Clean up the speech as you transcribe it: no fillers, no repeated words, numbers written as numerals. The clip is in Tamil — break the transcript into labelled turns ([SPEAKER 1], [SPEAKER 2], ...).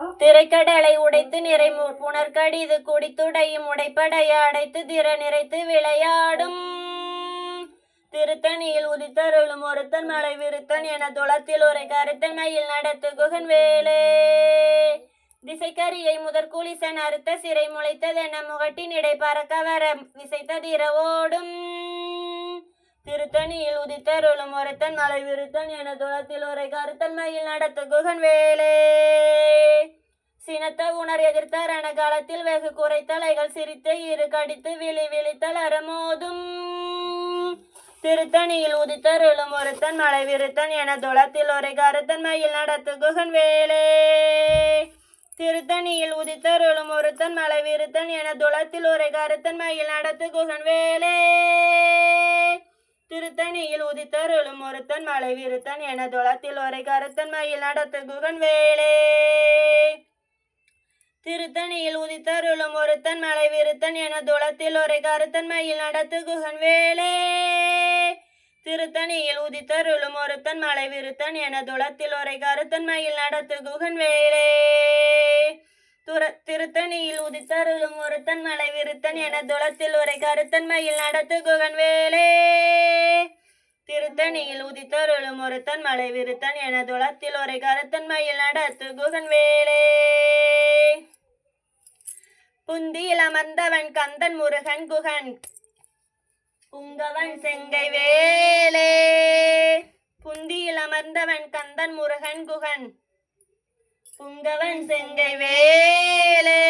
[SPEAKER 1] திரைக்கடலை உடைத்து நிறை புனர்கடிது குடித்துடையும் உடைப்படைய அடைத்து திற நிறைத்து விளையாடும் திருத்தணியில் உதித்தருளும் ஒருத்தன் மலை விருத்தன் என துளத்தில் உரை கருத்தன் மயில் நடத்து குகன் வேலே திசைக்கரியை முதற்குளிசன் அறுத்த சிறை முளைத்ததென முகட்டின் இடை பறக்க வர விசைத்ததிர ஓடும் திருத்தணியில் உதித்தருளும் ஒருத்தன் மலை விருத்தன் என துளத்தில் உரை கருத்தன் மயில் நடத்து குகன் வேலே சினத்த உணர் எதிர்த்த ரணகாலத்தில் வெகு குறைத்தலைகள் சிரித்து இரு கடித்து விழி விழித்தல் அறமோதும் திருத்தணியில் உதித்தருளும் ஒருத்தன் மலை விருத்தன் என துளத்தில் ஒரு கருத்தன் மயில் நடத்து குகன் வேலே திருத்தணியில் உதித்தருளும் ஒருத்தன் மலை விருத்தன் என துளத்தில் ஒரு கருத்தன் மயில் நடத்து குகன் வேலே திருத்தணியில் உதித்தருளும் ஒருத்தன் மலை விருத்தன் என துளத்தில் ஒரு கருத்தன் மயில் நடத்து குகன் வேலே திருத்தணியில் உதித்தருளும் ஒருத்தன் மலை விருத்தன் என துளத்தில் ஒரு கருத்தன் மயில் நடத்து குகன் வேலே திருத்தணியில் உதித்தருளும் ஒருத்தன் மலை விருத்தன் என துளத்தில் ஒரு கருத்தன் மயில் நடத்து குகன் வேலே திருத்தணியில் உதித்தருளும் ஒருத்தன் மலை விருத்தன் என துளத்தில் ஒரு கருத்தன் மயில் நடத்து குகன் வேலே திருத்தணியில் உதித்தருளும் ஒருத்தன் மலை விருத்தன் என துளத்தில் ஒரு கருத்தன் மயில் நடத்து குகன் வேலே புந்தியில் அமர்ந்தவன் கந்தன் முருகன் குகன் புங்கவன் செங்கை வேலே புந்தியில் அமர்ந்தவன் கந்தன் முருகன் குகன் புங்கவன் செங்கை வேலே